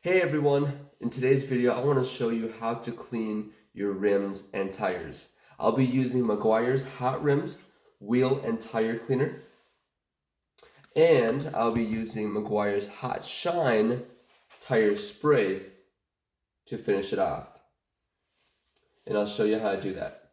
Hey everyone, in today's video I want to show you how to clean your rims and tires. I'll be using Meguiar's Hot Rims Wheel and Tire Cleaner, and I'll be using Meguiar's Hot Shine Tire Spray to finish it off. And I'll show you how to do that.